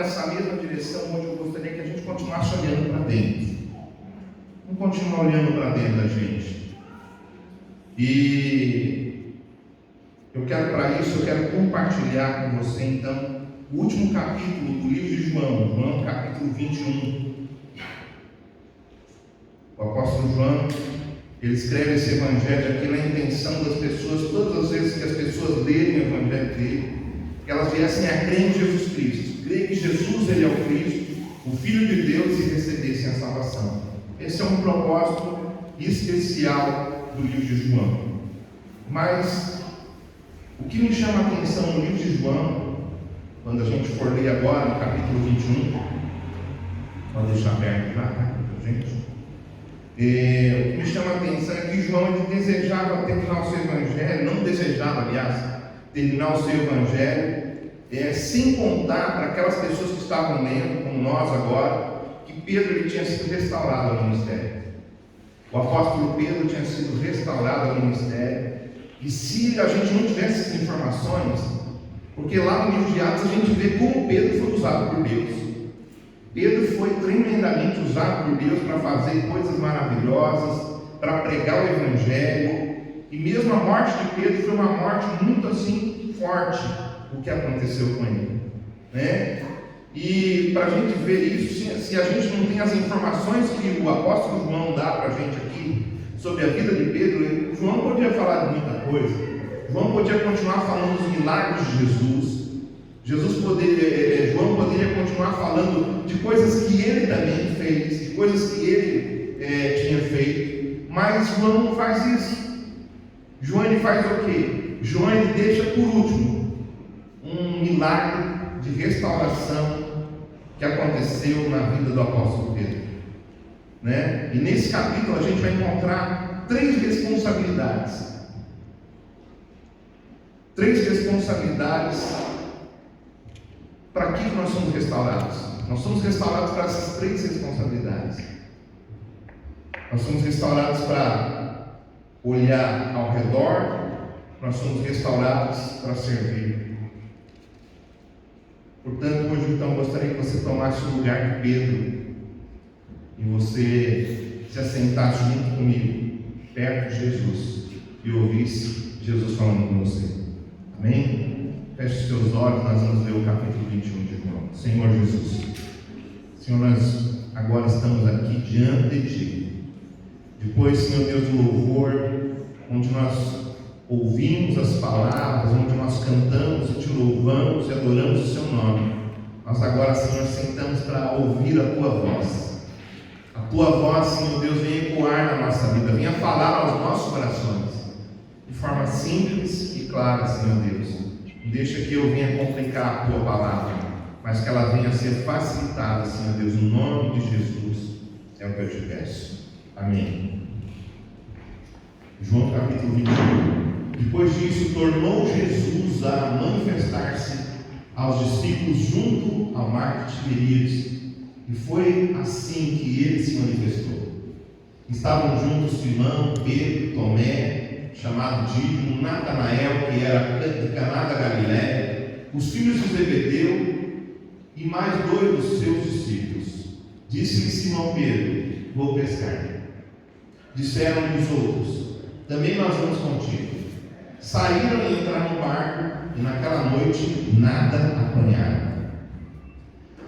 nessa mesma direção, onde eu gostaria que a gente continuasse olhando para dentro. Vamos continuar olhando para dentro da gente. E eu quero, para isso, eu quero compartilhar com você, então, o último capítulo do livro de João, João capítulo 21. O apóstolo João, ele escreve esse evangelho aqui na intenção das pessoas, todas as vezes que as pessoas lerem o evangelho dele, que elas viessem a crer em Jesus Cristo, crer que Jesus ele é o Cristo, o Filho de Deus, e recebessem a salvação. Esse é um propósito especial do livro de João. Mas o que me chama a atenção no livro de João, quando a gente for ler agora no capítulo 21, pode deixar aberto lá, tá, gente? O que me chama a atenção é que João ele desejava terminar o seu evangelho, não desejava, aliás, terminar o seu evangelho, sem contar para aquelas pessoas que estavam lendo, como nós agora, que Pedro ele tinha sido restaurado ao ministério. O apóstolo Pedro tinha sido restaurado ao ministério, e se a gente não tivesse essas informações, porque lá no livro de Atos a gente vê como Pedro foi usado por Deus. Pedro foi tremendamente usado por Deus para fazer coisas maravilhosas, para pregar o evangelho, e mesmo a morte de Pedro foi uma morte muito assim forte, o que aconteceu com ele, né? E para a gente ver isso, se a gente não tem as informações que o apóstolo João dá para a gente aqui sobre a vida de Pedro, João podia falar de muita coisa. João podia continuar falando dos milagres de Jesus. João poderia continuar falando de coisas que ele também fez, de coisas que ele tinha feito, mas João não faz isso. João ele faz o quê? João ele deixa por último um milagre de restauração que aconteceu na vida do apóstolo Pedro, né? E nesse capítulo a gente vai encontrar três responsabilidades para que nós somos restaurados. Nós somos restaurados para essas três responsabilidades. Nós somos restaurados para olhar ao redor, nós somos restaurados para servir. Portanto, hoje então eu gostaria que você tomasse o lugar de Pedro e você se assentasse junto comigo, perto de Jesus, e ouvisse Jesus falando com você. Amém? Feche os seus olhos, nós vamos ler o capítulo 21 de João. Senhor Jesus, Senhor, nós agora estamos aqui diante de Ti. Depois, Senhor Deus, do louvor, onde nós ouvimos as palavras, onde nós cantamos e Te louvamos e adoramos o Seu nome, nós agora, Senhor, sentamos para ouvir a Tua voz. A Tua voz, Senhor Deus, venha ecoar na nossa vida, venha falar aos nossos corações, de forma simples e clara, Senhor Deus. Deixa que eu venha complicar a Tua palavra, mas que ela venha a ser facilitada, Senhor Deus, no nome de Jesus, é o que eu te peço. Amém. João capítulo 21. Depois disso, tornou Jesus a manifestar-se aos discípulos junto ao mar de Tiberíades, e foi assim que ele se manifestou. Estavam juntos Simão, Pedro, Tomé, chamado Dídimo, Natanael, que era de Caná da Galiléia, os filhos de Zebedeu e mais dois dos seus discípulos. Disse-lhe Simão Pedro: vou pescar. Disseram-lhe os outros: também nós vamos contigo. Saíram e entraram no barco, e naquela noite nada apanharam.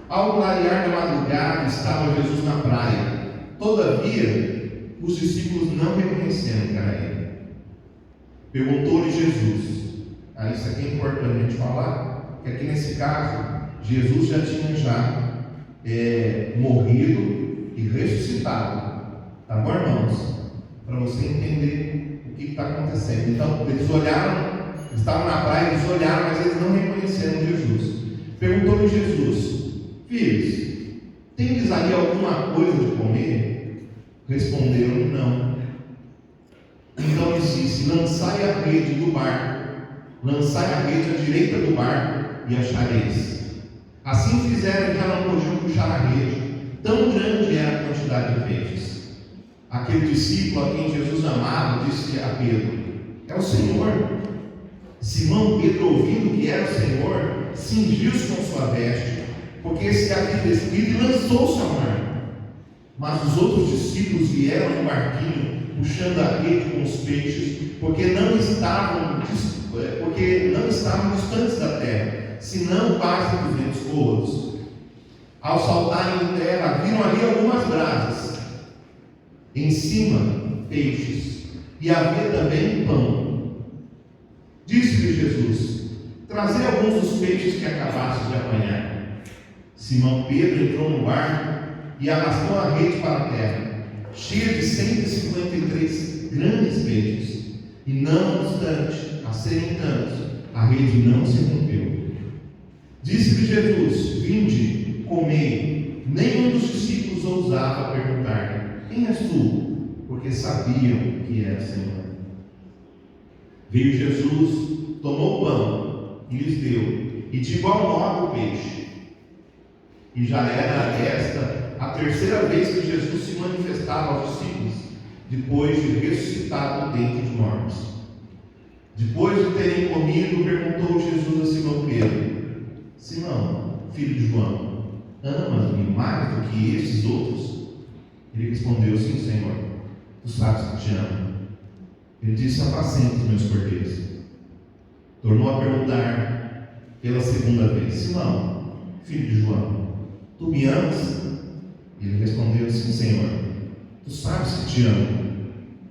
Ao clarear da madrugada estava Jesus na praia. Todavia, os discípulos não reconheceram que era ele. Perguntou-lhe Jesus, isso aqui é importante a gente falar, que aqui nesse caso, Jesus já tinha morrido e ressuscitado, tá bom, irmãos? Para você entender o que está acontecendo. Então, eles olharam, estavam na praia, eles olharam, mas eles não reconheceram Jesus. Perguntou-lhe Jesus: filhos, tendes aí alguma coisa de comer? Responderam-lhe: não. Então lhes disse: lançai a rede do barco, lançai a rede à direita do barco e achareis. Assim fizeram e já não podiam puxar a rede, tão grande era a quantidade de peixes. Aquele discípulo a quem Jesus amava disse a Pedro: é o Senhor. Simão Pedro, ouvindo que era o Senhor, cingiu-se com sua veste, porque esse havia descido e lançou-se ao mar. Mas os outros discípulos vieram no barquinho, puxando a rede com os peixes, porque não estavam distantes da terra, senão quase 200 côvados. Ao saltarem em terra, viram ali algumas brasas, em cima peixes, e havia também pão. Disse-lhe Jesus: trazei alguns dos peixes que acabastes de apanhar. Simão Pedro entrou no barco e arrastou a rede para a terra, cheia de 153 grandes peixes, e não obstante a serem tantos, a rede não se rompeu. Disse-lhe Jesus: vinde, comei. Nenhum dos discípulos ousava perguntar: quem és tu? Porque sabiam que era o Senhor. Veio Jesus, tomou o pão e lhes deu, e de igual modo o peixe. E já era esta a terceira vez que Jesus se manifestava aos discípulos, depois de ressuscitado dentre os mortos. Depois de terem comido, perguntou Jesus a Simão Pedro: Simão, filho de João, amas-me mais do que estes outros? Ele respondeu: sim, Senhor, tu sabes que te amo. Ele disse: apacenta os meus cordeiros. Tornou a perguntar pela segunda vez: Simão, filho de João, tu me amas? Ele respondeu: sim, Senhor, tu sabes que te amo.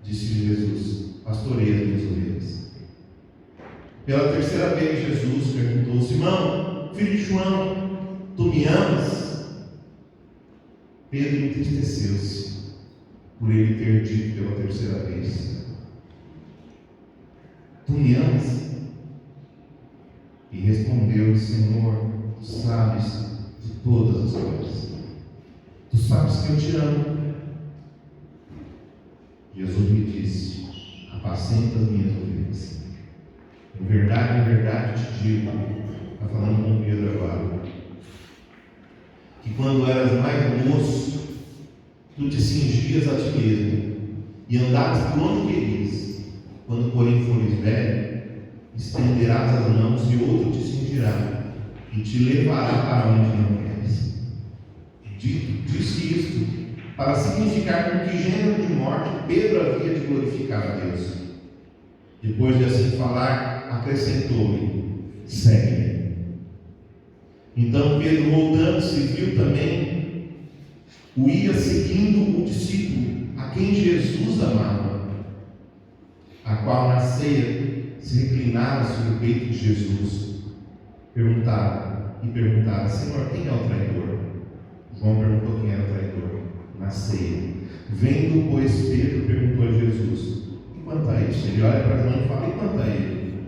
Disse-lhe Jesus: pastoreia as minhas ovelhas. Pela terceira vez Jesus perguntou: Simão, filho de João, tu me amas? Pedro entristeceu-se por ele ter dito pela terceira vez: tu me amas? E respondeu: Senhor, tu sabes de todas as coisas. Tu sabes que eu te amo. Jesus lhe disse: apacenta as minhas ovelhas. Em verdade te digo, está falando com Pedro agora, que quando eras mais moço, tu te cingias a ti mesmo e andavas por onde querias. Quando porém fores velho, estenderás as mãos e outro te cingirá e te levará para onde não queres. Disse isto para significar com que gênero de morte Pedro havia de glorificar a Deus. Depois de assim falar, acrescentou-lhe: segue-me. Então Pedro, voltando-se, viu também o ia seguindo o discípulo a quem Jesus amava, a qual na ceia se reclinava sobre o peito de Jesus. Perguntava: Senhor, quem é o traidor? João perguntou quem era o traidor na ceia. Vendo, pois, Pedro perguntou a Jesus: e quanto a isso? Ele olha para João e fala: e quanto a ele?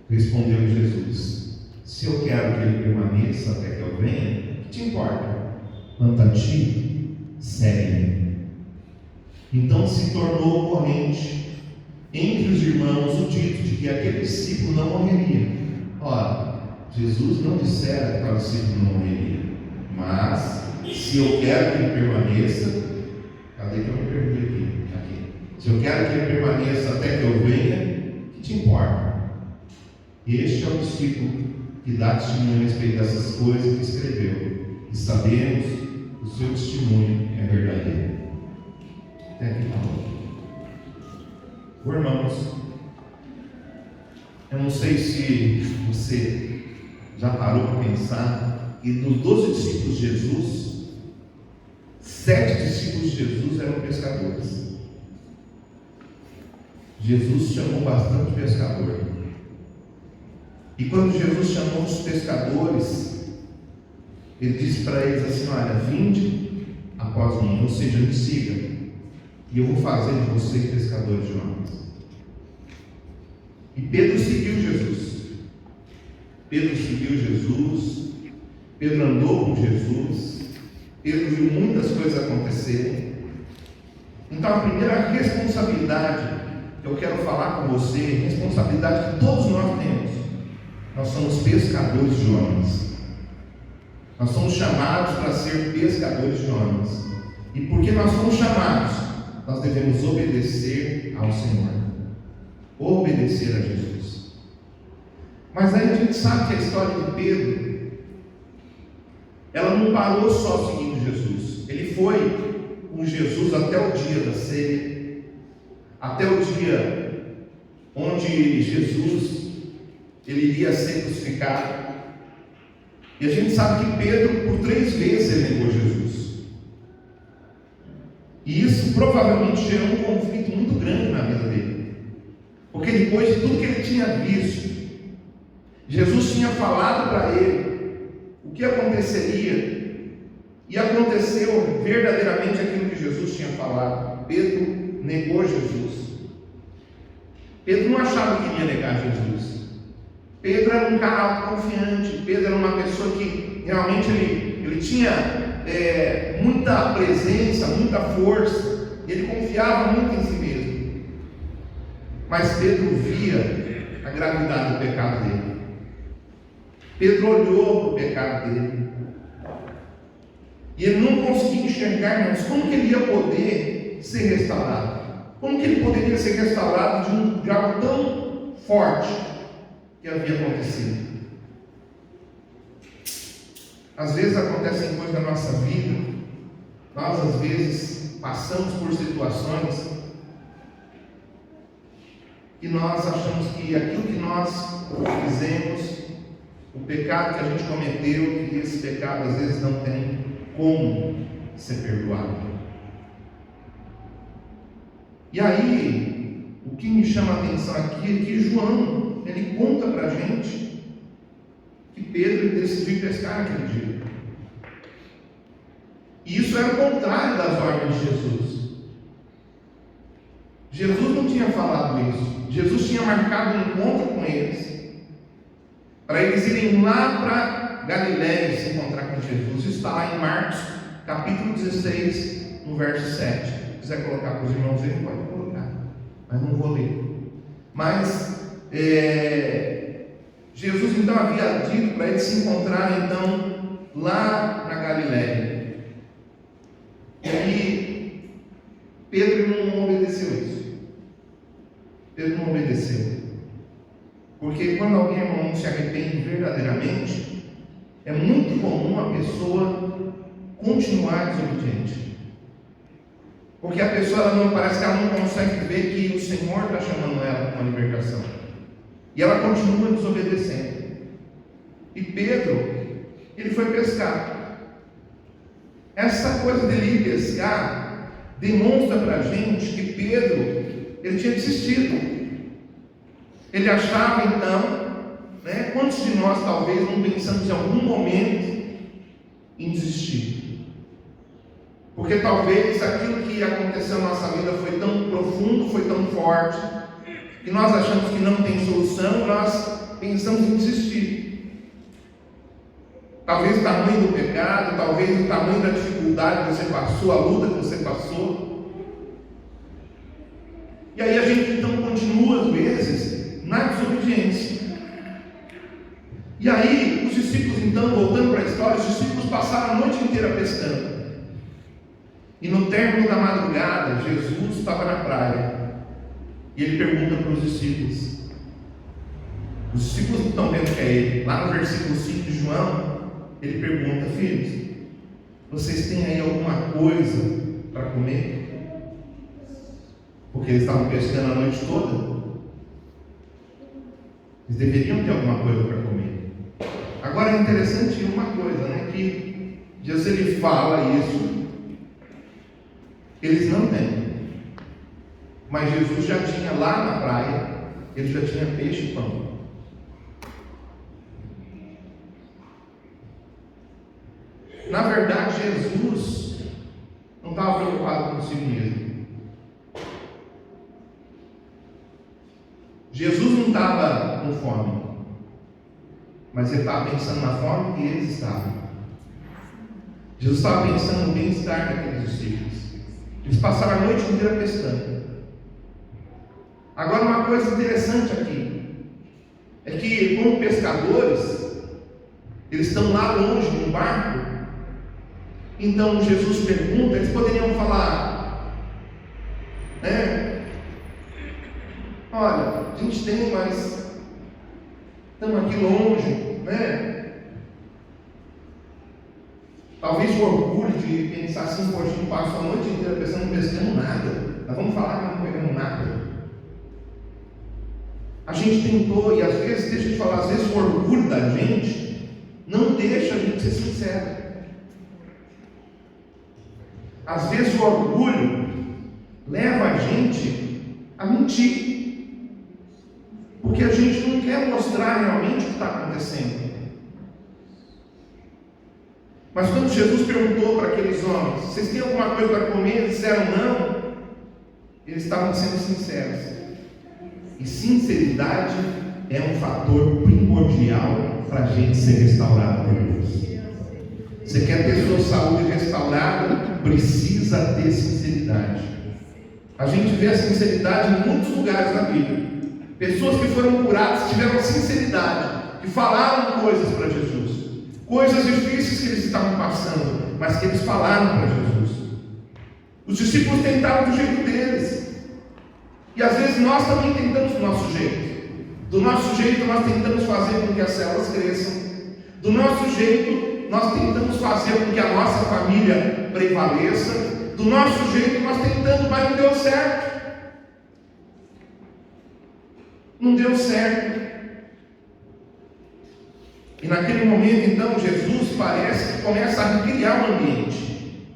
Respondeu Jesus: se eu quero que ele permaneça até que eu venha, que te importa? Quanto a ti, segue-me. Então se tornou corrente entre os irmãos o dito de que aquele discípulo não morreria. Ora, Jesus não dissera que tal discípulo não morreria, mas se eu quero que ele permaneça, cadê que eu me perdi aqui? Se eu quero que ele permaneça até que eu venha, que te importa? Este é o discípulo que dá testemunho a respeito dessas coisas que escreveu, e sabemos que o seu testemunho é verdadeiro. Até aqui está bom. Irmãos, eu não sei se você já parou para pensar que dos 12 discípulos de Jesus, 7 discípulos de Jesus eram pescadores. Jesus chamou bastante pescador. E quando Jesus chamou os pescadores, ele disse para eles assim: olha, vinde após mim, ou seja, me siga, e eu vou fazer de vocês pescadores de homens. E Pedro seguiu Jesus. Pedro andou com Jesus, Pedro viu muitas coisas acontecerem. Então a primeira responsabilidade que eu quero falar com você, responsabilidade que todos nós temos. Nós somos pescadores de homens. Nós somos chamados para ser pescadores de homens. E porque nós somos chamados, nós devemos obedecer ao Senhor. Obedecer a Jesus. Mas aí a gente sabe que a história de Pedro ela não parou só seguindo Jesus. Ele foi com Jesus até o dia da ceia, até o dia onde Jesus ele iria ser crucificado. E a gente sabe que Pedro, por 3 vezes, ele negou Jesus. E isso provavelmente gerou um conflito muito grande na vida dele. Porque depois de tudo que ele tinha visto, Jesus tinha falado para ele o que aconteceria. E aconteceu verdadeiramente aquilo que Jesus tinha falado. Pedro negou Jesus. Pedro não achava que iria negar Jesus. Pedro era um cara autoconfiante. Pedro era uma pessoa que realmente ele tinha muita presença, muita força. Ele confiava muito em si mesmo. Mas Pedro via a gravidade do pecado dele. Pedro olhou para o pecado dele. E ele não conseguia enxergar, mas como que ele ia poder ser restaurado? Como que ele poderia ser restaurado de algo tão forte que havia acontecido? Às vezes acontecem coisas na nossa vida, nós às vezes passamos por situações e nós achamos que aquilo que nós fizemos, o pecado que a gente cometeu, que esse pecado às vezes não tem como ser perdoado. E aí, o que me chama a atenção aqui é que João, ele conta para a gente que Pedro decidiu pescar aquele dia. E isso era o contrário das ordens de Jesus. Jesus não tinha falado isso. Jesus tinha marcado um encontro com eles, para eles irem lá para Galiléia se encontrar com Jesus. Isso está lá em Marcos, capítulo 16, no verso 7. Se quiser colocar para os irmãos verem, pode colocar, mas não vou ler. Mas Jesus então havia dito para eles se encontrarem então lá na Galiléia. E aí Pedro não obedeceu isso. Pedro não obedeceu. Porque quando alguém não se arrepende verdadeiramente, é muito comum a pessoa continuar desobediente. Porque a pessoa parece que ela não consegue ver que o Senhor está chamando ela para uma libertação. E ela continua desobedecendo. E Pedro, ele foi pescar. Essa coisa dele ir pescar demonstra para a gente que Pedro, ele tinha desistido. Ele achava então, quantos de nós talvez não pensamos em algum momento em desistir? Porque talvez aquilo que aconteceu na nossa vida foi tão profundo, foi tão forte, que nós achamos que não tem solução, nós pensamos em desistir. Talvez o tamanho do pecado, talvez o tamanho da dificuldade que você passou, a luta que você passou. E aí a gente então continua às vezes na desobediência. E aí os discípulos então, voltando para a história, os discípulos passaram a noite inteira pescando. E no término da madrugada, Jesus estava na praia. E ele pergunta para os discípulos. Os discípulos estão vendo que é ele. Lá no versículo 5 de João, ele pergunta: filhos, vocês têm aí alguma coisa para comer? Porque eles estavam pescando a noite toda. Eles deveriam ter alguma coisa para comer. Agora é interessante uma coisa, que Jesus ele fala isso, eles não têm. Mas Jesus já tinha lá na praia, ele já tinha peixe e pão. Na verdade, Jesus não estava preocupado consigo mesmo. Jesus não estava com fome, mas ele estava pensando na fome que eles estavam. Jesus estava pensando no bem-estar daqueles discípulos. Eles passaram a noite inteira pescando. Agora, uma coisa interessante aqui é que, como pescadores, eles estão lá longe num barco. Então Jesus pergunta, eles poderiam falar, olha, a gente tem, mas estamos aqui longe, talvez o orgulho de pensar assim: poxa, a gente passou a noite inteira pensando, não pescamos nada, nós vamos falar que não pegamos nada. A gente tentou, e às vezes, deixa eu te falar, às vezes o orgulho da gente não deixa a gente ser sincero. Às vezes o orgulho leva a gente a mentir, porque a gente não quer mostrar realmente o que está acontecendo. Mas quando Jesus perguntou para aqueles homens: vocês têm alguma coisa para comer? Eles disseram não. Eles estavam sendo sinceros. E sinceridade é um fator primordial para a gente ser restaurado por Deus. Você quer ter sua saúde restaurada? Precisa ter sinceridade. A gente vê a sinceridade em muitos lugares da Bíblia. Pessoas que foram curadas tiveram sinceridade, que falaram coisas para Jesus, coisas difíceis que eles estavam passando, mas que eles falaram para Jesus. Os discípulos tentaram do jeito deles. E às vezes nós também tentamos do nosso jeito. Do nosso jeito nós tentamos fazer com que as células cresçam. Do nosso jeito nós tentamos fazer com que a nossa família prevaleça. Do nosso jeito nós tentamos, mas não deu certo. Não deu certo. E naquele momento então Jesus parece que começa a recriar o ambiente.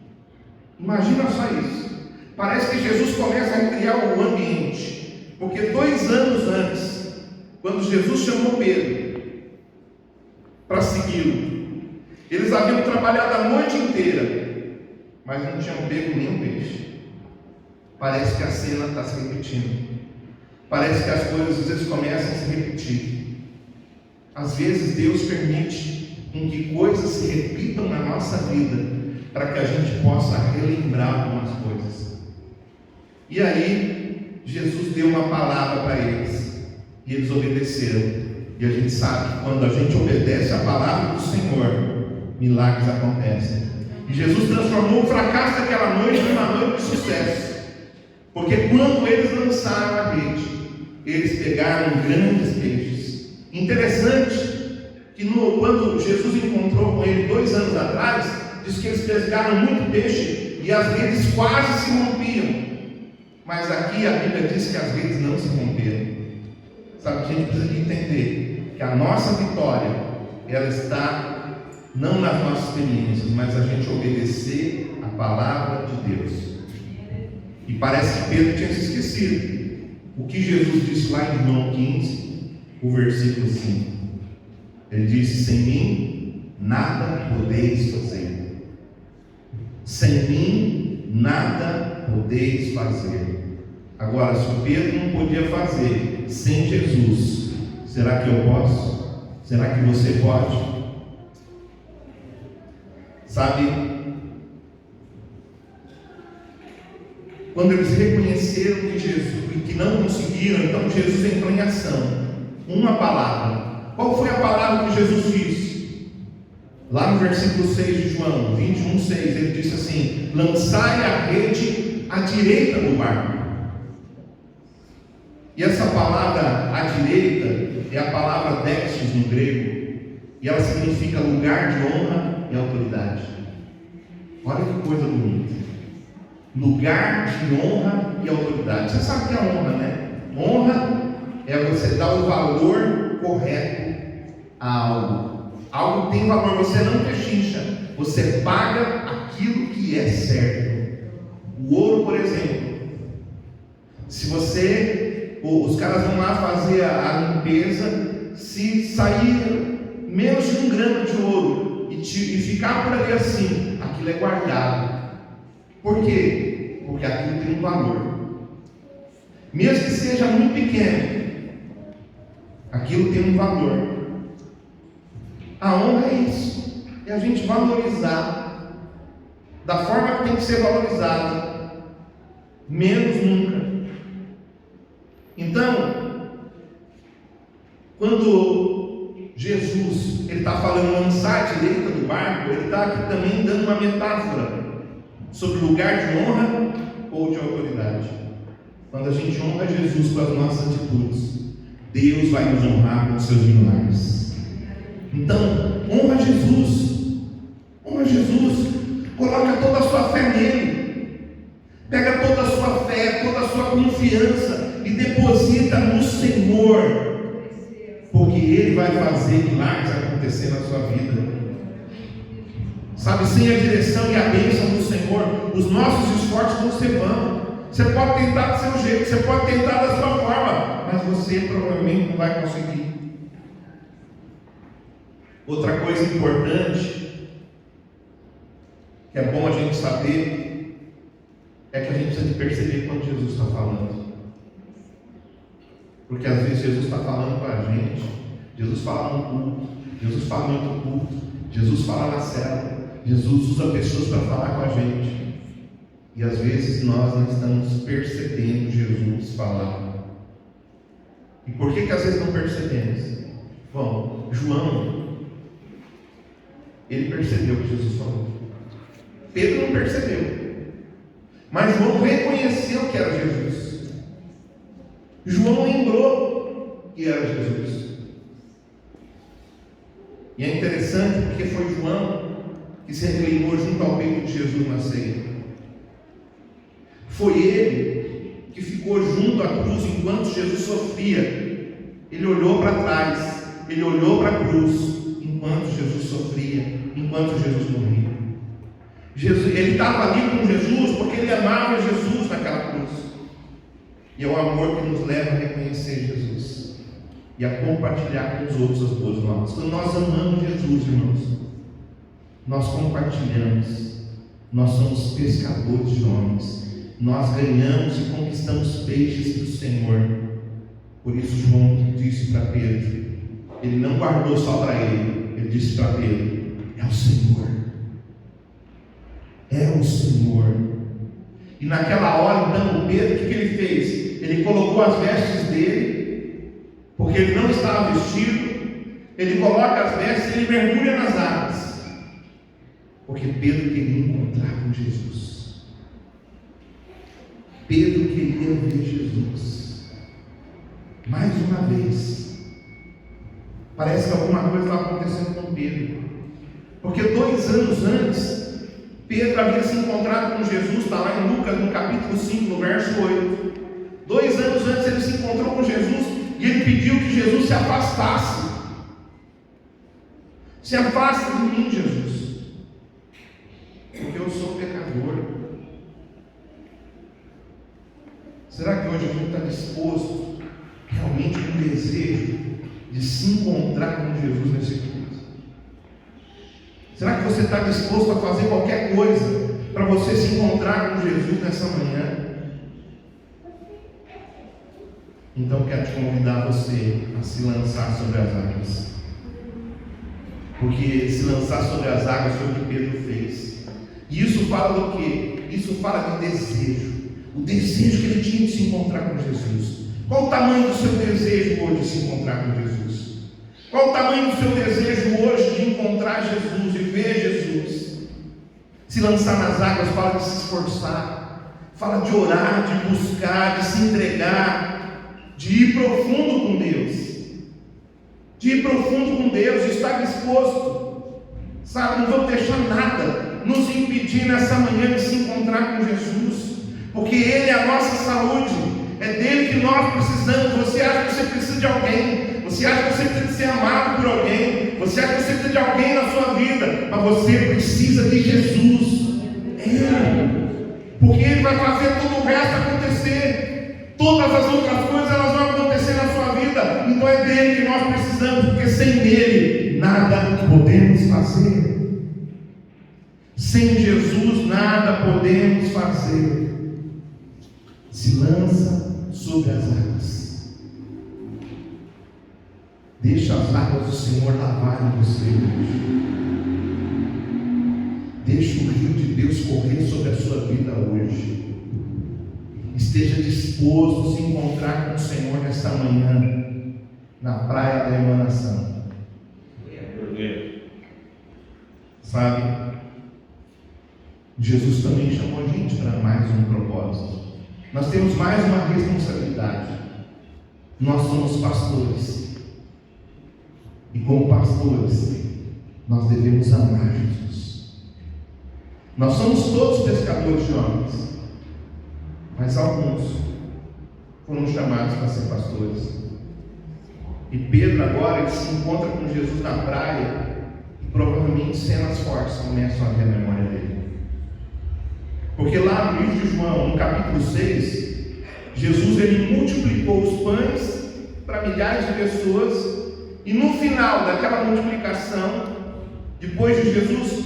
Imagina só isso. Parece que Jesus começa a recriar o ambiente, porque 2 anos antes, quando Jesus chamou Pedro para segui-lo, eles haviam trabalhado a noite inteira, mas não tinham pego nenhum peixe. Parece que a cena está se repetindo. Parece que as coisas às vezes começam a se repetir. Às vezes Deus permite que coisas se repitam na nossa vida, para que a gente possa relembrar algumas coisas. E aí, Jesus deu uma palavra para eles, e eles obedeceram. E a gente sabe que quando a gente obedece a palavra do Senhor, milagres acontecem. E Jesus transformou o fracasso daquela noite numa noite de sucesso, porque quando eles lançaram a rede, eles pegaram grandes peixes. Interessante que quando Jesus encontrou com ele 2 anos atrás, diz que eles pescaram muito peixe e as redes quase se rompiam. Mas aqui a Bíblia diz que as redes não se romperam. Sabe, a gente precisa entender que a nossa vitória, ela está não nas nossas experiências, mas a gente obedecer a palavra de Deus. E parece que Pedro tinha se esquecido o que Jesus disse lá em João 15, o versículo 5. Ele disse: sem mim nada podeis fazer. Sem mim nada podeis fazer. Agora, se o Pedro não podia fazer sem Jesus, será que eu posso? Será que você pode? Sabe, quando eles reconheceram que Jesus, que não conseguiram, então Jesus entrou em ação. Uma palavra. Qual foi a palavra que Jesus disse? Lá no versículo 6 de João 21:6, ele disse assim: lançai a rede à direita do barco. E essa palavra à direita é a palavra dextros no grego, e ela significa lugar de honra e autoridade. Olha que coisa bonita. Lugar de honra e autoridade. Você sabe o que é honra, né? Honra é você dar o valor correto a algo. Algo tem valor, você não pechincha, você paga aquilo que é certo. O ouro, por exemplo, se os caras vão lá fazer a limpeza, se sair menos de 1 grama de ouro e ficar por ali assim, aquilo é guardado. Por quê? Porque aquilo tem um valor. Mesmo que seja muito pequeno, aquilo tem um valor. A honra é isso, é a gente valorizar da forma que tem que ser valorizada, menos nunca. Então, quando Jesus está falando lançar à direita do barco, ele está aqui também dando uma metáfora sobre lugar de honra ou de autoridade. Quando a gente honra Jesus com as nossas atitudes, Deus vai nos honrar com os seus milagres. Então, honra Jesus. Honra Jesus. Coloca toda a sua fé nele. Pega toda a sua fé, toda a sua confiança e deposita no Senhor, porque Ele vai fazer milagres acontecer na sua vida. Sabe, sem a direção e a bênção do Senhor, os nossos esforços não se vão. Você pode tentar do seu jeito, você pode tentar da sua forma, mas você provavelmente não vai conseguir. Outra coisa importante, que é bom a gente saber, é que a gente precisa perceber quando Jesus está falando. Porque às vezes Jesus está falando para a gente, Jesus fala no culto, Jesus fala em outro culto, Jesus fala na célula, Jesus usa pessoas para falar com a gente. E às vezes nós não estamos percebendo Jesus falar. E por que às vezes não percebemos? Bom, João, ele percebeu o que Jesus falou. Pedro não percebeu. Mas João reconheceu que era Jesus. João lembrou que era Jesus. E é interessante porque foi João que se reclinou junto ao peito de Jesus na ceia. Foi ele que ficou junto à cruz enquanto Jesus sofria. Ele olhou para trás, ele olhou para a cruz enquanto Jesus sofria, enquanto Jesus morria. Ele estava ali com Jesus porque ele amava Jesus naquela cruz. E é o amor que nos leva a reconhecer Jesus e a compartilhar com os outros as boas novas. Quando nós amamos Jesus, irmãos, nós compartilhamos, nós somos pescadores de homens, nós ganhamos e conquistamos peixes do Senhor. Por isso João disse para Pedro, ele não guardou só para ele disse para Pedro, é o Senhor, é o Senhor. E naquela hora então o Pedro, o que ele fez? Ele colocou as vestes dele, porque ele não estava vestido, ele coloca as vestes e ele mergulha nas águas, porque Pedro queria encontrar com Jesus. Pedro queria ver Jesus. Mais uma vez, parece que alguma coisa está acontecendo com Pedro, porque 2 anos antes Pedro havia se encontrado com Jesus, está lá em Lucas no capítulo 5, no verso 8. 2 anos antes ele se encontrou com Jesus e ele pediu que Jesus se afastasse. Se afasta de mim, Jesus, porque eu sou pecador. Será que hoje a gente está disposto realmente com o desejo de se encontrar com Jesus nesse culto? Será que você está disposto a fazer qualquer coisa para você se encontrar com Jesus nessa manhã? Então quero te convidar você a se lançar sobre as águas, porque se lançar sobre as águas foi o que Pedro fez. E isso fala do quê? Isso fala de desejo, o desejo que ele tinha de se encontrar com Jesus. Qual o tamanho do seu desejo hoje de se encontrar com Jesus? Qual o tamanho do seu desejo hoje de encontrar Jesus e ver Jesus? Se lançar nas águas fala de se esforçar, fala de orar, de buscar, de se entregar, de ir profundo com Deus, de ir profundo com Deus, de estar disposto, sabe? Não vamos deixar nada nos impedir nessa manhã de se encontrar com Jesus, porque Ele é a nossa saúde, é dele que nós precisamos. Você acha que você precisa de alguém, você acha que você precisa de ser amado por alguém, você acha que você precisa de alguém na sua vida, mas você precisa de Jesus, porque Ele vai fazer todo o resto acontecer. Todas as outras coisas elas vão acontecer na sua vida. Então é dele que nós precisamos, porque sem ele nada podemos fazer. Sem Jesus nada podemos fazer. Se lança sobre as águas. Deixa as águas do Senhor lavarem você hoje. Deixa o rio de Deus correr sobre a sua vida hoje. Esteja disposto a se encontrar com o Senhor nesta manhã, na praia da emanação. Sabe, Jesus também chamou a gente para mais um propósito. Nós temos mais uma responsabilidade. Nós somos pastores, e como pastores nós devemos amar Jesus. Nós somos todos pescadores de homens, mas alguns foram chamados para ser pastores. E Pedro agora ele se encontra com Jesus na praia e provavelmente cenas fortes começam a vir à memória dele. Porque lá no livro de João, no capítulo 6, Jesus ele multiplicou os pães para milhares de pessoas e no final daquela multiplicação, depois de Jesus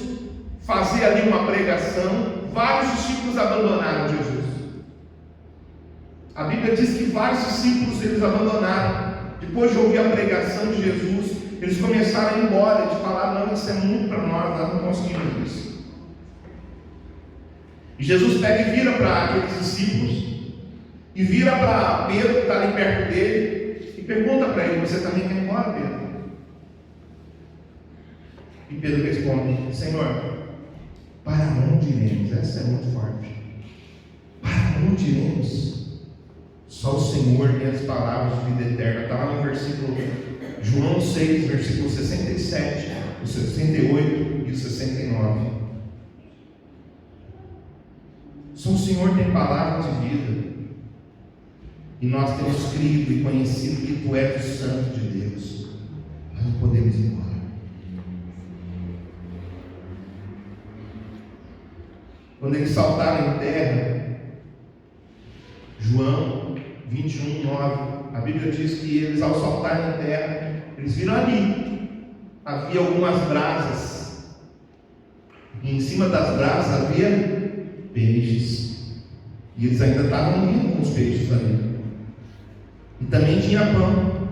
fazer ali uma pregação, vários discípulos abandonaram Jesus. A Bíblia diz que vários discípulos eles abandonaram. Depois de ouvir a pregação de Jesus, eles começaram a ir embora, de falar: não, isso é muito para nós não conseguimos isso. E Jesus pega e vira para aqueles discípulos, e vira para Pedro, que está ali perto dele, e pergunta para ele: você também quer ir embora, Pedro? E Pedro responde: Senhor, para onde iremos? Essa é muito forte. Para onde iremos? Só o Senhor tem as palavras de vida eterna. Está lá no versículo João 6, versículo 67, o 68 e o 69. Só o Senhor tem palavras de vida. E nós temos crido e conhecido que Tu és o Santo de Deus. Nós não podemos ir embora. Quando eles saltaram em terra, João 21, 9, a Bíblia diz que eles, ao saltarem em terra, eles viram ali, havia algumas brasas, e em cima das brasas havia peixes, e eles ainda estavam vindo com os peixes ali, e também tinha pão.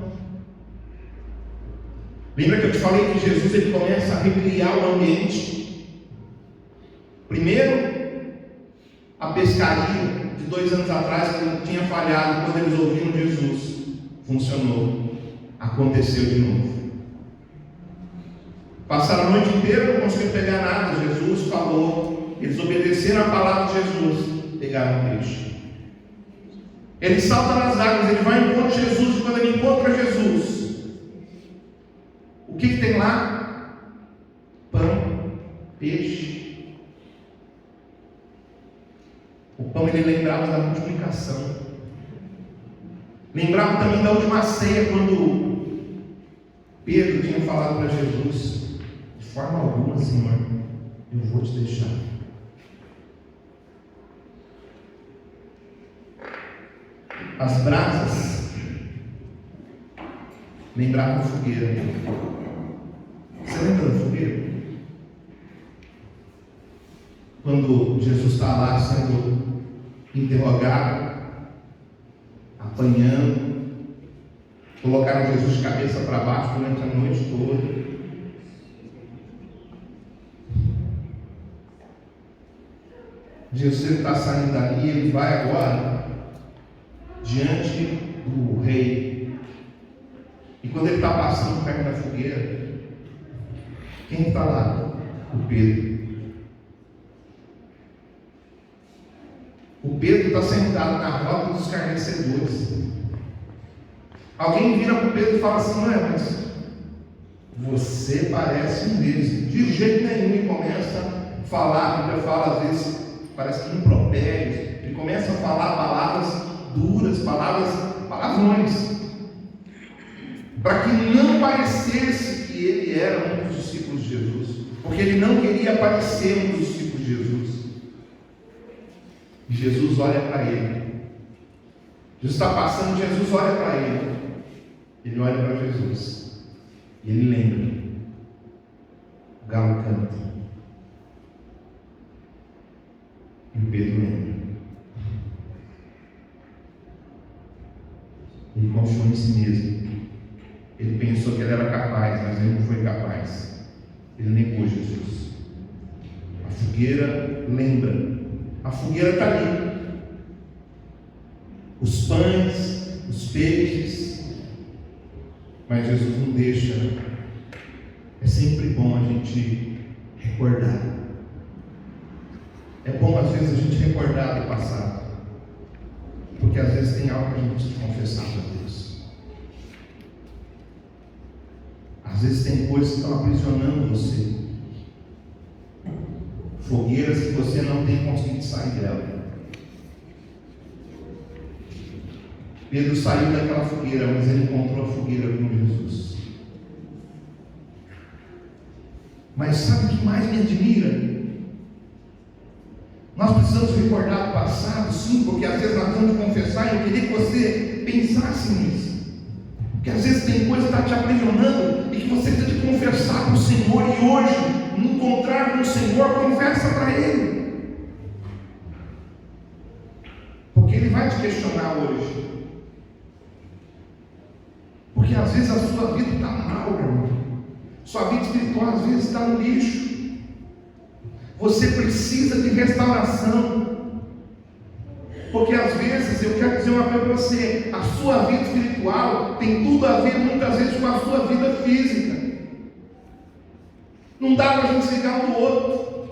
Lembra que eu te falei que Jesus ele começa a recriar o ambiente? Primeiro, a pescaria de 2 anos atrás, que tinha falhado quando eles ouviram Jesus, funcionou, aconteceu de novo. Passaram a noite inteira, não conseguiram pegar nada. Jesus falou, eles obedeceram a palavra de Jesus, pegaram o peixe. Ele salta nas águas, ele vai em encontro de Jesus, e quando ele encontra Jesus, o que tem lá? Pão, peixe. O pão ele lembrava da multiplicação, lembrava também da última ceia, quando Pedro tinha falado para Jesus: de forma alguma, Senhor, eu vou te deixar. As brasas lembravam a fogueira. Você lembra da fogueira? Quando Jesus está lá sendo interrogado, apanhando, colocaram Jesus de cabeça para baixo durante a noite toda. Jesus está saindo dali, ele vai agora diante do rei. E quando ele está passando perto da fogueira, quem está lá? O Pedro. O Pedro está sentado na roda dos escarnecedores. Alguém vira para o Pedro e fala assim: não é, mas você parece um deles. De jeito nenhum. E começa a falar, a Bíblia fala às vezes, parece que impropérios. Ele começa a falar palavras duras, palavrões, para que não parecesse que ele era um dos discípulos de Jesus, porque ele não queria parecer um dos discípulos de Jesus. E Jesus olha para ele. Jesus está passando, Jesus olha para ele. Ele olha para Jesus. E ele lembra. O galo canta. E o Pedro lembra. Ele confiou em si mesmo. Ele pensou que ele era capaz, mas ele não foi capaz. Ele negou Jesus. A fogueira lembra. A fogueira está ali. Os pães, os peixes. Mas Jesus não deixa. É sempre bom a gente recordar. É bom às vezes a gente recordar do passado. Porque às vezes tem algo que a gente precisa confessar para Deus. Às vezes tem coisas que estão aprisionando você. fogueiras que você não tem conseguido sair dela. Pedro saiu daquela fogueira, mas ele encontrou a fogueira com Jesus. Mas sabe o que mais me admira? Nós precisamos recordar do passado, sim, porque às vezes nós vamos confessar, e eu queria que você pensasse nisso. Porque às vezes tem coisa que está te aprisionando e que você tem que confessar para o Senhor, e hoje, no encontrar com o Senhor, confessa para Ele. Porque Ele vai te questionar hoje. Porque às vezes a sua vida está mal, meu irmão. Sua vida espiritual às vezes está no lixo. Você precisa de restauração. Porque às vezes, eu quero dizer uma coisa para você, a sua vida espiritual tem tudo a ver muitas vezes com a sua vida física. Não dá para a gente ligar um do outro.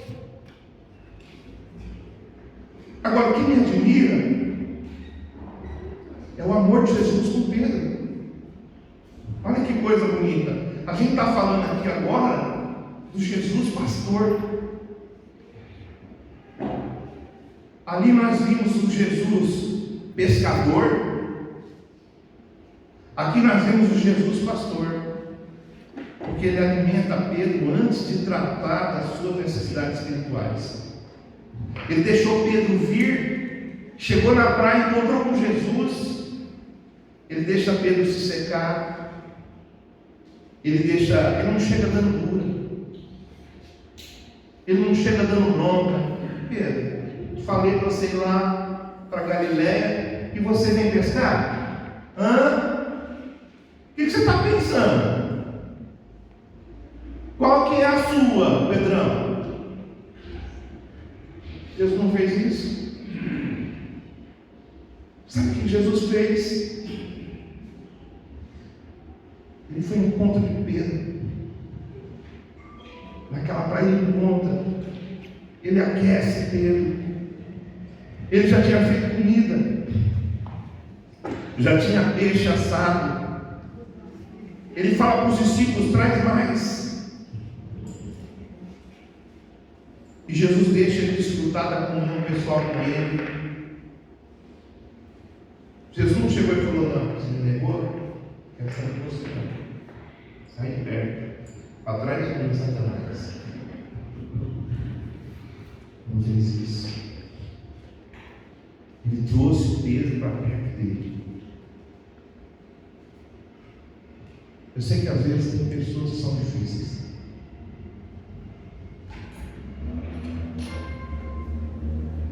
Agora, o que me admira é o amor de Jesus com Pedro. Olha que coisa bonita. A gente está falando aqui agora do Jesus pastor. Ali nós vimos o Jesus pescador. Aqui nós vemos o Jesus pastor. Porque ele alimenta Pedro antes de tratar das suas necessidades espirituais. Ele deixou Pedro vir, chegou na praia, encontrou com Jesus. Ele deixa Pedro se secar. Ele não chega dando dura. Ele não chega dando bronca. Pedro, falei para você ir lá para Galiléia e você vem pescar? O que você está pensando? Qual que é a sua, Pedrão? Jesus não fez isso. Sabe o que Jesus fez? Ele foi em encontro de Pedro. Naquela praia ele encontra. Ele aquece Pedro. Ele já tinha feito comida. Já tinha peixe assado. Ele fala para os discípulos: traz mais. E Jesus deixa ele desfrutar da comunhão pessoal com ele. Jesus não chegou e falou: não, você me negou? Quero saber de você não. Sai de perto. Para trás de mim, Satanás. Não fez isso. Ele trouxe Pedro para perto dele. Eu sei que às vezes tem pessoas que são difíceis.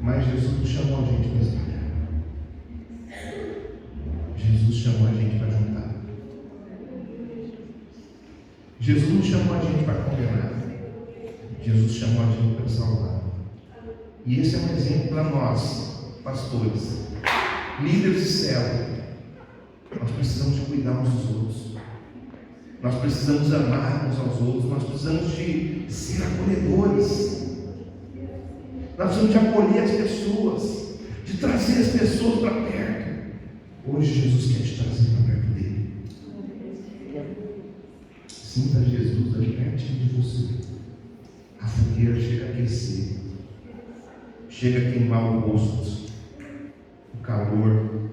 Mas Jesus não chamou a gente para espalhar. Jesus chamou a gente para juntar. Jesus não chamou a gente para condenar. Jesus chamou a gente para salvar. E esse é um exemplo para nós, pastores, líderes de célula. Nós precisamos de cuidar uns dos outros. Nós precisamos amar uns aos outros. Nós precisamos de ser acolhedores. Nós precisamos de acolher as pessoas, de trazer as pessoas para perto. Hoje Jesus quer te trazer para perto dele. Sinta Jesus ali pertinho de você. A fogueira chega a aquecer, chega a queimar o rosto, o calor.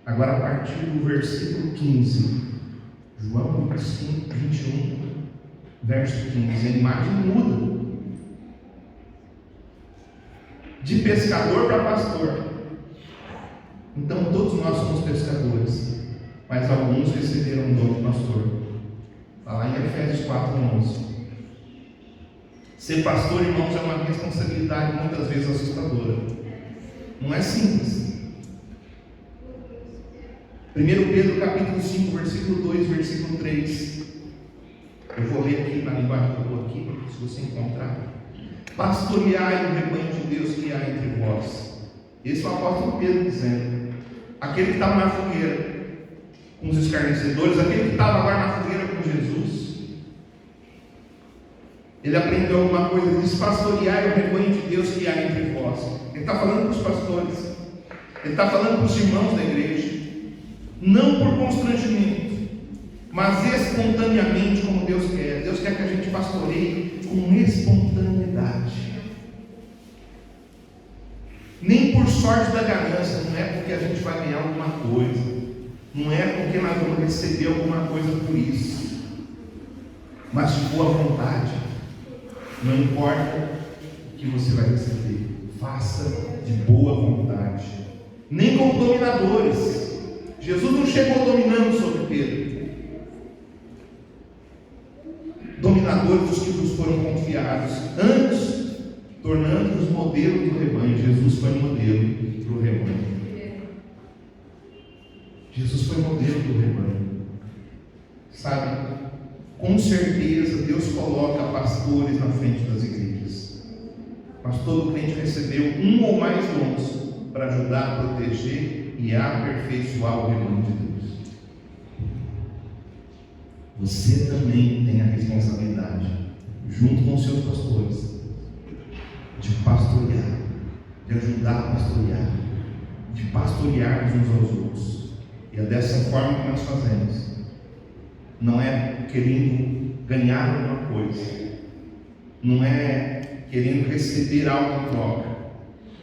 Agora, a partir do versículo 15, João 25, 21, verso 15, a imagem muda de pescador para pastor. Então, todos nós somos pescadores, mas alguns receberam o dom de pastor. Está lá em Efésios 4:11. Ser pastor, irmãos, é uma responsabilidade muitas vezes assustadora. Não é simples. 1 Pedro capítulo 5, versículo 2, versículo 3. Eu vou ler aqui na linguagem que eu estou aqui, se você encontrar. Pastoreai o rebanho de Deus que há entre vós. Esse é o apóstolo Pedro dizendo. Aquele que estava na fogueira com os escarnecedores, aquele que estava agora na fogueira com Jesus, ele aprendeu alguma coisa. Ele diz: pastoreai o rebanho de Deus que há entre vós. Ele está falando para os pastores, ele está falando para os irmãos da igreja, não por constrangimento, mas espontaneamente como Deus quer. Deus quer que a gente pastoreie com espontaneidade. Nem por sorte da ganância, não é porque a gente vai ganhar alguma coisa, não é porque nós vamos receber alguma coisa por isso, mas de boa vontade. Não importa o que você vai receber, faça de boa vontade. Nem como dominadores. Jesus não chegou dominando sobre Pedro. Dominadores dos que nos foram confiados, antes tornando-nos modelo do rebanho. Jesus foi modelo para o rebanho. Jesus foi modelo do rebanho. Sabe, com certeza Deus coloca pastores na frente das igrejas, mas todo crente recebeu um ou mais dons para ajudar a proteger e a aperfeiçoar o rebanho de Deus. Você também tem a responsabilidade, junto com os seus pastores, de pastorear, de ajudar a pastorear, de pastorear uns aos outros. E é dessa forma que nós fazemos. Não é querendo ganhar alguma coisa, não é querendo receber algo em troca,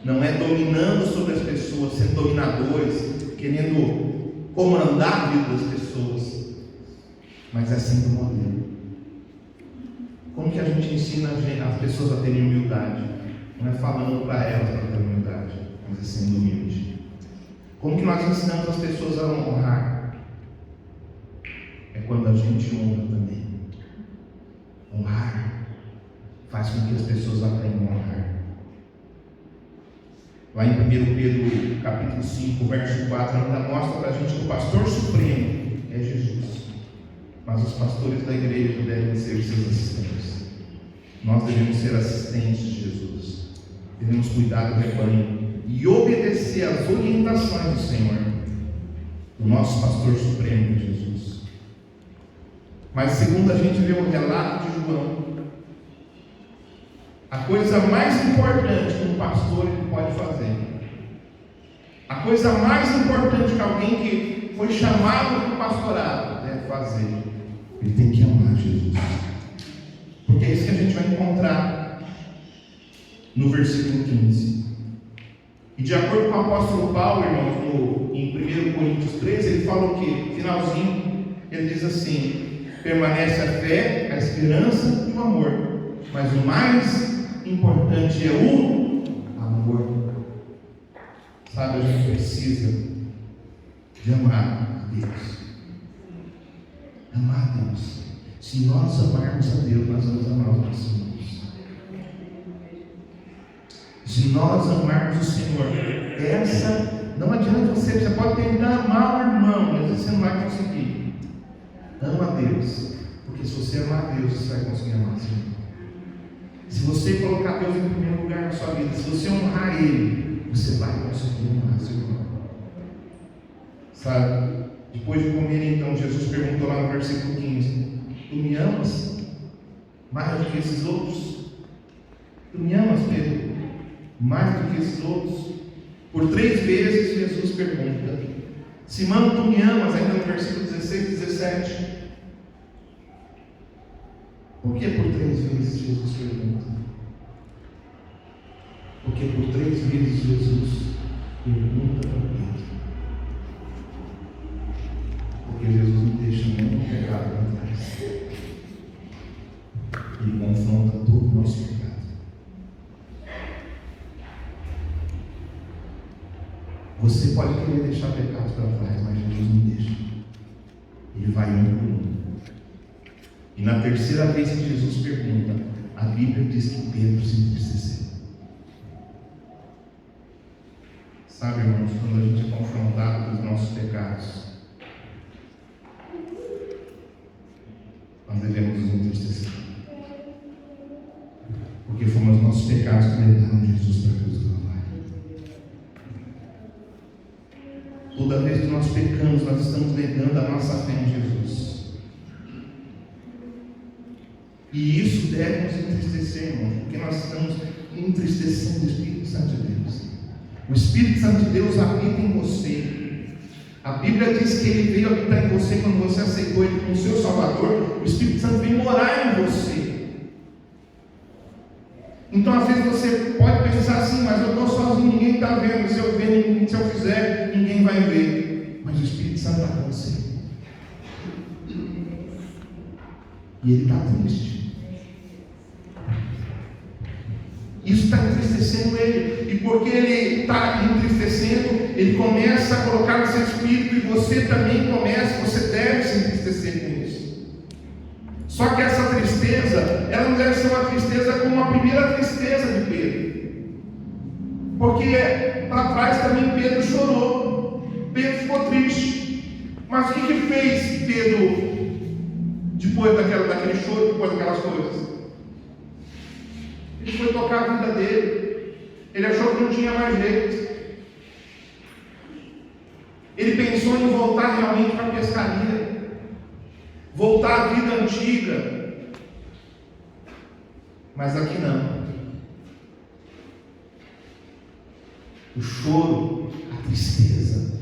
não é dominando sobre as pessoas, sendo dominadores, querendo comandar a vida das pessoas, mas é sendo modelo. Como que a gente ensina as pessoas a terem humildade? Não é falando para elas para ter humildade, mas é sendo humilde. Como que nós ensinamos as pessoas a honrar? É quando a gente honra também. Honrar faz com que as pessoas aprendam a honrar. Lá em 1 Pedro capítulo 5, verso 4, ainda mostra para a gente que o pastor supremo é Jesus, mas os pastores da igreja devem ser seus assistentes. Nós devemos ser assistentes de Jesus, devemos cuidar do rebanho e obedecer às orientações do Senhor, do nosso pastor supremo, Jesus. Mas segundo a gente vê o relato de João, a coisa mais importante que um pastor pode fazer, a coisa mais importante que alguém que foi chamado para o pastorado deve fazer, ele tem que amar Jesus. Porque é isso que a gente vai encontrar no versículo 15. E de acordo com o apóstolo Paulo, irmãos, em 1 Coríntios 13, ele fala o quê? Finalzinho, ele diz assim: permanece a fé, a esperança e o amor, mas o mais importante é o amor. Sabe, a gente precisa de amar a Deus. Amar a Deus. Se nós amarmos a Deus, nós vamos amar os nossos irmãos. Se nós amarmos o Senhor, não adianta você pode tentar amar o irmão, mas você não vai conseguir. Ama a Deus, porque se você amar a Deus, você vai conseguir amar o Senhor. Se você colocar Deus em primeiro lugar na sua vida, se você honrar Ele, você vai conseguir honrar seu irmão. Sabe? Depois de comer, então, Jesus perguntou lá no versículo 15: tu me amas mais do que esses outros? Tu me amas, Pedro, mais do que esses outros? Por 3 vezes Jesus pergunta: Simão, tu me amas? Ainda no versículo 16 e 17. Por que por 3 vezes Jesus pergunta? Porque por 3 vezes Jesus pergunta para Pedro. Porque Jesus não deixa nenhum pecado para trás. Ele confronta todo o nosso pecado. Você pode querer deixar pecados para trás, mas Jesus não deixa. Ele vai um por um. E na terceira vez que Jesus pergunta, a Bíblia diz que Pedro se entristeceu. Sabe, irmãos, quando a gente é confrontado com os nossos pecados, nós devemos nos entristecer. Porque foram os nossos pecados que levaram Jesus para a cruz do Calvário. Toda vez que nós pecamos, nós estamos negando a nossa fé em Jesus. E isso deve nos entristecer, irmãos, porque nós estamos entristecendo o Espírito Santo de Deus. O Espírito Santo de Deus habita em você. A Bíblia Bíblia diz que Ele veio habitar em você quando você aceitou Ele como seu Salvador. O Espírito Santo veio morar em você. Então às vezes você pode pensar assim, mas eu estou sozinho, ninguém está vendo. Se eu fizer, ninguém vai ver. Mas o Espírito Santo está com você. E ele está triste. Isso está entristecendo ele. E porque ele está entristecendo, ele começa a colocar no seu espírito, e você também começa, você deve se entristecer com isso. Só que essa tristeza, ela não deve ser uma tristeza como a primeira tristeza de Pedro. Porque para trás também Pedro chorou. Pedro ficou triste. Mas o que fez Pedro depois daquele choro, depois daquelas coisas? Ele foi tocar a vida dele. Ele achou que não tinha mais jeito. Ele pensou em voltar realmente para a pescaria, voltar à vida antiga. Mas aqui não. O choro, a tristeza,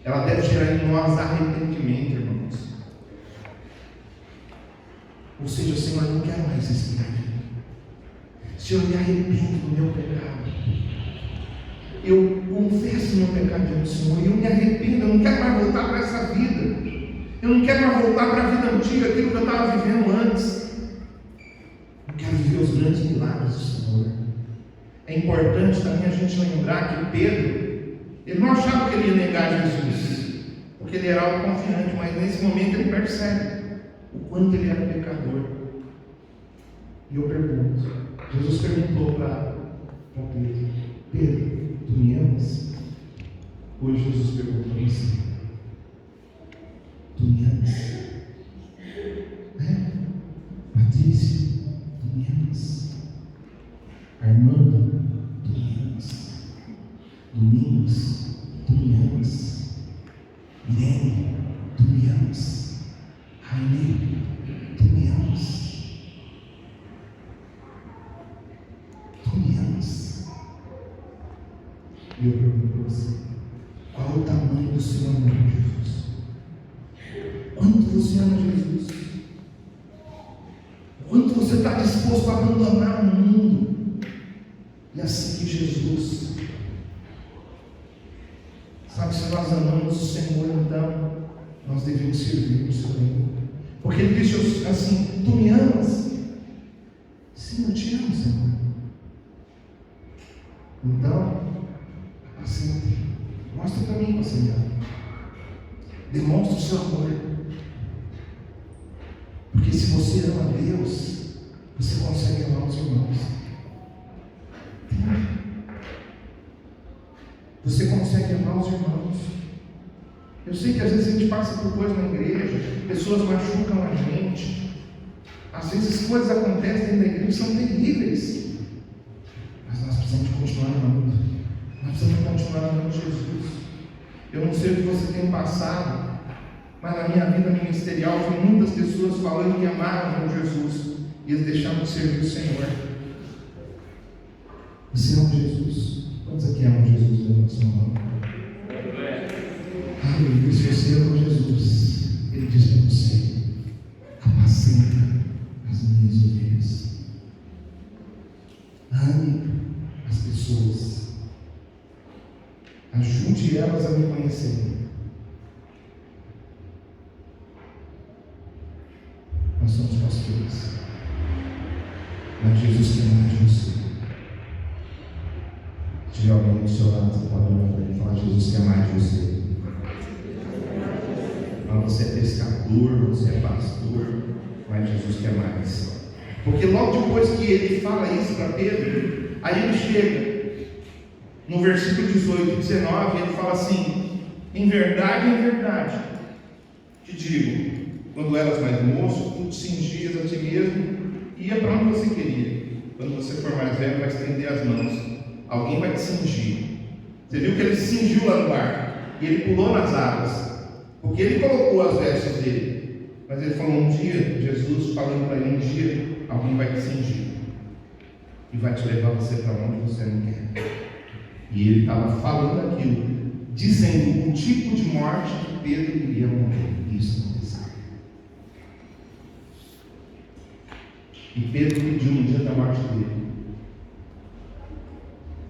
ela deve gerar em nós arrependimento, irmãos. Ou seja, Senhor, eu não quero mais isso na minha vida. Senhor, eu me arrependo do meu pecado. Eu confesso o meu pecado diante do Senhor. Eu me arrependo, eu não quero mais voltar para essa vida. Eu não quero mais voltar para a vida antiga, aquilo que eu estava vivendo antes. Eu quero viver os grandes milagres do Senhor. É importante também a gente lembrar que Pedro, ele não achava que ele ia negar Jesus, porque ele era autoconfiante, mas nesse momento ele percebe o quanto ele era pecador. E eu pergunto, Jesus perguntou para Pedro: Pedro, tu me amas? Hoje Jesus perguntou a você: tu me amas? Patrícia, tu me amas? Armando, tu me amas? Domingos, tu me amas? Irene, tu me amas? Rainê, tu me amas? Tu me amas? E eu pergunto para você: qual é o tamanho do seu amor, Jesus? Quanto você ama Jesus? Quanto você está disposto a abandonar o mundo e a seguir Jesus? Sabe, se nós amamos o Senhor, então nós devemos servir o Senhor. Porque Ele disse assim: tu me amas? Sim, eu te amo, Senhor. Então, assim, mostra para mim, Senhor. Demonstra o seu amor. Porque se você ama a Deus, você consegue amar os irmãos. Você consegue amar os irmãos. Eu sei que às vezes a gente passa por coisas na igreja, pessoas machucam a gente. Às vezes coisas acontecem dentro da igreja que são terríveis. Mas nós precisamos continuar amando. Nós precisamos continuar amando Jesus. Eu não sei o que você tem passado, mas na minha vida ministerial vi muitas pessoas falando que amavam Jesus e eles deixaram de servir o Senhor. Você ama Jesus? Quantos aqui amam Jesus? Levanta sua mão. Aleluia. Se você ama Jesus, Ele diz para você: apacenta as minhas ovelhas. Ame as pessoas. Ajude elas a me conhecerem. Nós somos pastores, mas Jesus quer mais de você. Se tiver alguém do seu lado, você pode olhar para ele e falar: Jesus quer mais de você. Mas você é pescador, você é pastor, mas Jesus quer mais. Porque logo depois que ele fala isso para Pedro, aí ele chega no versículo 18 e 19, ele fala assim: em verdade, te digo, quando eras mais moço, tu te cingias a ti mesmo e ia para onde você queria. Quando você for mais velho, vai estender as mãos. Alguém vai te cingir. Você viu que ele se cingiu lá no barco e ele pulou nas águas, porque ele colocou as vestes dele. Mas ele falou: um dia, Jesus falando para ele: um dia alguém vai te cingir e vai te levar você para onde você não quer. E ele estava falando aquilo dizendo o tipo de morte que Pedro iria morrer. Isso aconteceu. E Pedro pediu no dia da morte dele.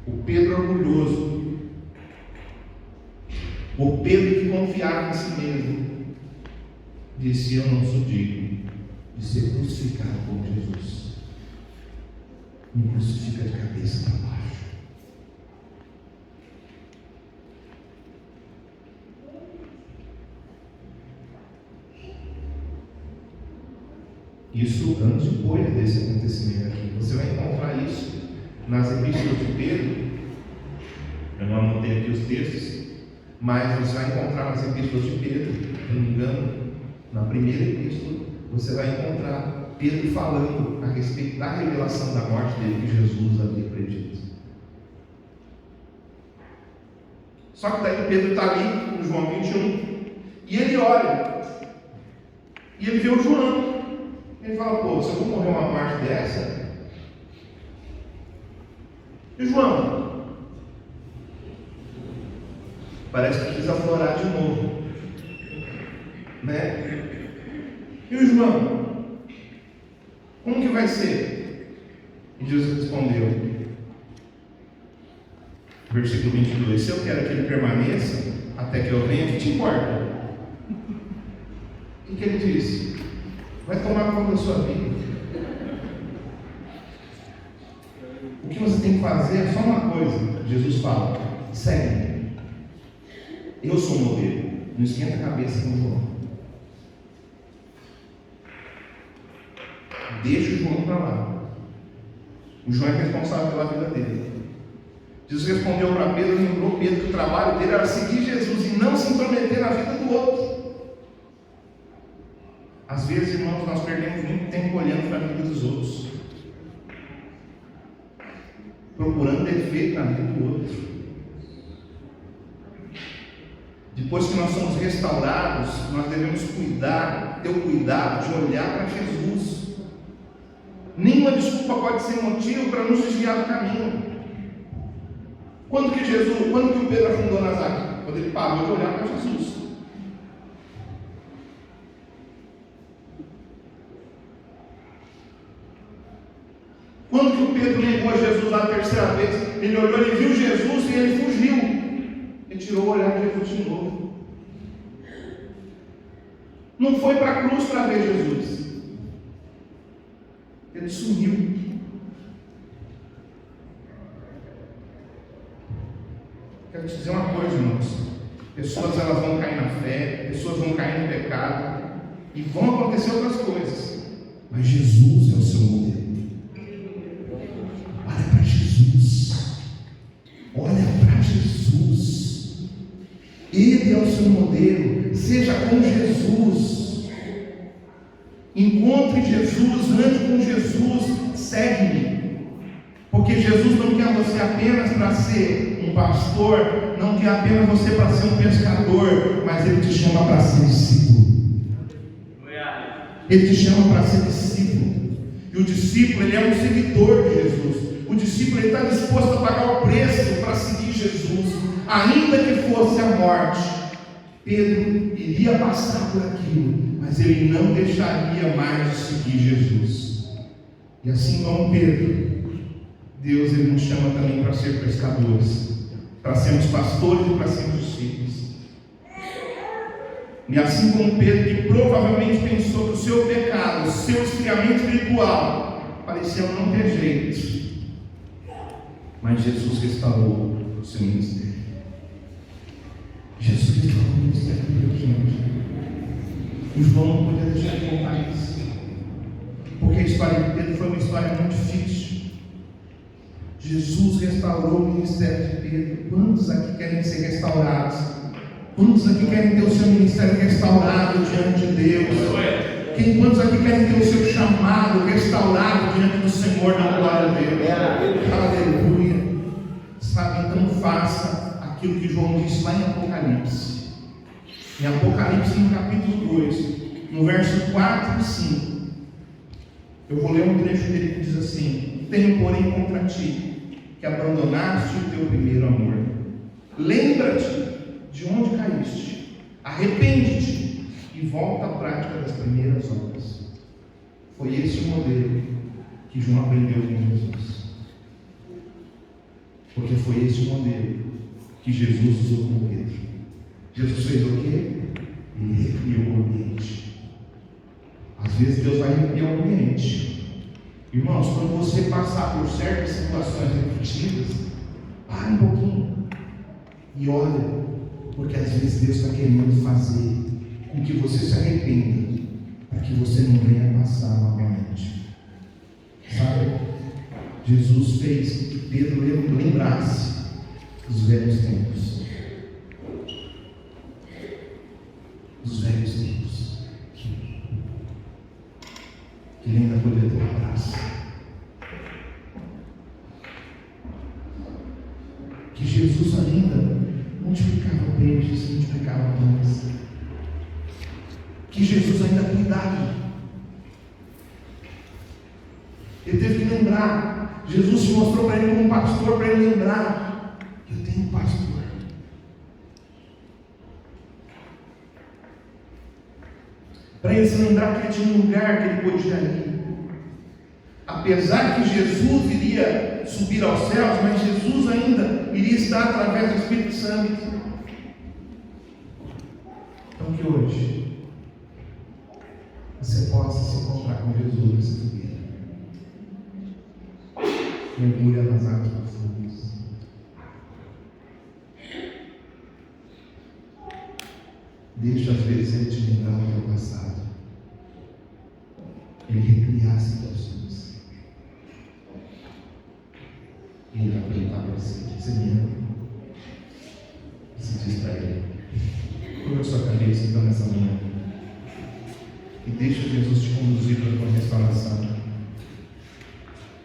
O Pedro orgulhoso, o Pedro que confiava em si mesmo, disse: eu não sou digno de ser crucificado como Jesus. Me crucifica de cabeça para baixo. Isso anos depois desse acontecimento aqui. Você vai encontrar isso nas epístolas de Pedro. Eu não anotei aqui os textos, mas você vai encontrar nas epístolas de Pedro, se não me engano, na primeira epístola, você vai encontrar Pedro falando a respeito da revelação da morte dele que Jesus havia predito. Só que daí Pedro está ali no João 21 e ele olha e ele vê o João. Ele fala: pô, se eu vou morrer uma morte dessa, e João? Parece que quis aflorar de novo, né? E o João? Como que vai ser? E Jesus respondeu, versículo 22: se eu quero que ele permaneça até que eu venha, o que te importa? O que ele disse? Vai tomar conta da sua vida. O que você tem que fazer é só uma coisa. Jesus fala: segue-me. Eu sou o modelo. Não esquenta a cabeça com o João. Deixa o João para lá. O João é responsável pela vida dele. Jesus respondeu para Pedro, lembrou Pedro que o trabalho dele era seguir Jesus e não se intrometer na vida do outro. Às vezes, irmãos, nós perdemos muito tempo olhando para a vida dos outros, procurando defeito na vida do outro. Depois que nós somos restaurados, nós devemos ter o cuidado de olhar para Jesus. Nenhuma desculpa pode ser motivo para nos desviar do caminho. Quando que o Pedro afundou nas águas? Quando ele parou de olhar para Jesus. Quando que o Pedro negou a Jesus lá a terceira vez? Ele olhou, ele viu Jesus e ele fugiu. Ele tirou o olhar de Jesus de novo. Não foi para a cruz para ver Jesus. Ele sumiu. Quero te dizer uma coisa, irmãos. Pessoas elas vão cair na fé, pessoas vão cair no pecado e vão acontecer outras coisas. Mas Jesus é o seu modelo. Olha para Jesus. Olha para Jesus. Ele é o seu modelo. Seja como Jesus. Encontre Jesus, ande com Jesus, segue-me. Porque Jesus não quer você apenas para ser um pastor, não quer apenas você para ser um pescador, mas Ele te chama para ser discípulo. Ele te chama para ser discípulo. E o discípulo, ele é um seguidor de Jesus. O discípulo, ele está disposto a pagar o preço para seguir Jesus, ainda que fosse a morte. Pedro iria passar por aquilo, mas ele não deixaria mais de seguir Jesus. E assim como Pedro, Deus ele nos chama também para ser pescadores, para sermos pastores e para sermos discípulos. E assim como Pedro, que provavelmente pensou que o seu pecado, o seu esfriamento espiritual parecia não ter jeito, mas Jesus restaurou o seu ministério. Jesus restaurou o ministério de gente. O João não podia deixar de contar isso, porque a história de Pedro foi uma história muito difícil. Jesus restaurou o ministério de Pedro. Quantos aqui querem ser restaurados? Quantos aqui querem ter o seu ministério restaurado diante de Deus? Quantos aqui querem ter o seu chamado restaurado diante do Senhor na glória de Deus? Aleluia. Sabe, então faça aquilo que João disse lá em Apocalipse. Em Apocalipse, no capítulo 2, no verso 4 e 5. Eu vou ler um trecho dele que diz assim: tenho, porém, contra ti que abandonaste o teu primeiro amor. Lembra-te volta à prática das primeiras obras. Foi esse o modelo que João aprendeu com Jesus. Porque foi esse o modelo que Jesus usou com Pedro. Jesus fez o quê? Ele recriou o ambiente. Às vezes Deus vai recriar o ambiente. Irmãos, quando você passar por certas situações repetidas, pare um pouquinho e olha, porque às vezes Deus está querendo fazer com que você se arrependa, para que você não venha passar novamente. Sabe? Jesus fez que Pedro lembrasse dos velhos tempos. Dos velhos tempos. Que ele ainda poderia ter um abraço. Que Jesus ainda multiplicava peixes, multiplicava pães. Que Jesus ainda cuidava. Ele teve que lembrar. Jesus se mostrou para ele como pastor, para ele lembrar: eu tenho um pastor. Para ele se lembrar que ele tinha um lugar que ele podia ir. Apesar que Jesus iria subir aos céus, mas Jesus ainda iria estar através do Espírito Santo. Então que hoje você possa se encontrar com Jesus nessa fogueira. Mergulha nas águas profundas. Deixa às vezes ele te lembrar do teu passado. Ele recriar situações. E ele vai perguntar para você: você me ama? Você diz para ele. Coloque a sua cabeça então nessa manhã. E deixa Jesus te conduzir para a tua restauração.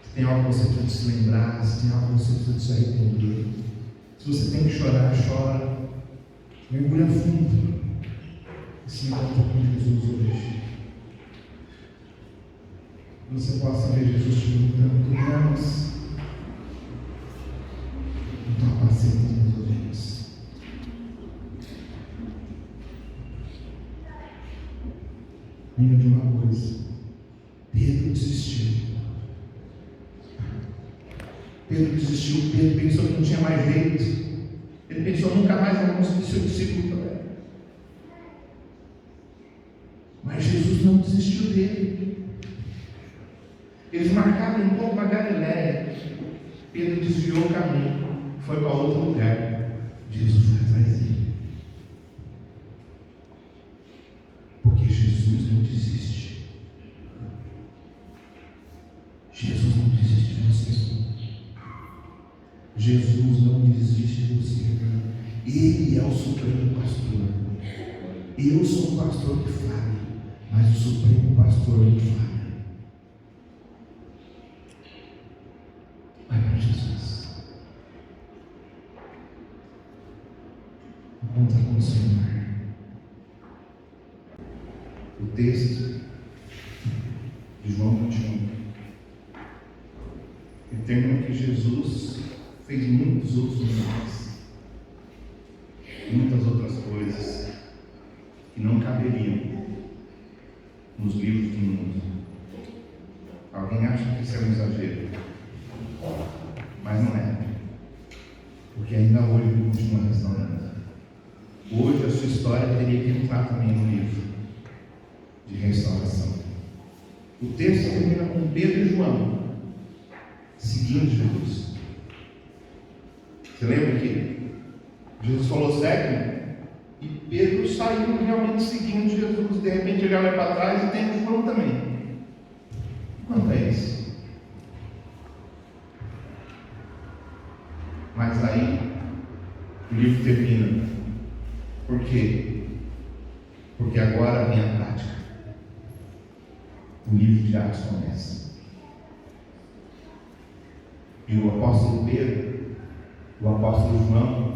Se tem algo que você precisa se lembrar, se tem algo que você precisa se arrepender, se você tem que chorar, chora. Mergulha fundo e se encontra com Jesus hoje. Você possa ver Jesus te perguntando: tu me amas? Então apacenta as minhas ovelhas. Lembra de uma coisa: Pedro desistiu. Pedro pensou que não tinha mais jeito. Ele pensou: nunca mais eu vou conseguir ser discípulo também. Mas Jesus não desistiu dele. Eles marcaram um pouco a Galiléia. Pedro desviou o caminho, foi para outro lugar. Jesus foi atrás dele. Porque Jesus não desiste. Jesus não desiste de você. Jesus não desiste de você. Ele é o supremo pastor. Eu sou um pastor que falha, mas o supremo pastor não falha. Vai para Jesus. Encontra com o Senhor. O texto de João 21 determina que Jesus fez muitos outros milagres, muitas outras coisas que não caberiam nos livros do mundo. Alguém acha que isso é um exagero? Mas não é, porque ainda hoje ele continua restaurando. Hoje a sua história teria que entrar também no livro de restauração. O texto termina com Pedro e João seguindo Jesus. Você lembra que Jesus falou: segue-me, e Pedro saiu realmente seguindo Jesus. De repente ele olha para trás e tem João também. Quanto é isso? Mas aí o livro termina. Por quê? Porque agora vem a prática. O livro de Atos começa. E o apóstolo Pedro, o apóstolo João,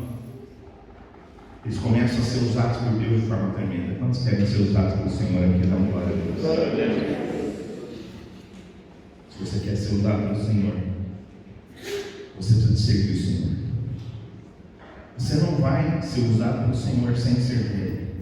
eles começam a ser usados por Deus de forma tremenda. Quantos querem ser usados pelo Senhor aqui? Dá uma glória a Deus. Glória a Deus. Se você quer ser usado pelo Senhor, você precisa de servir o Senhor. Você não vai ser usado pelo Senhor sem servir.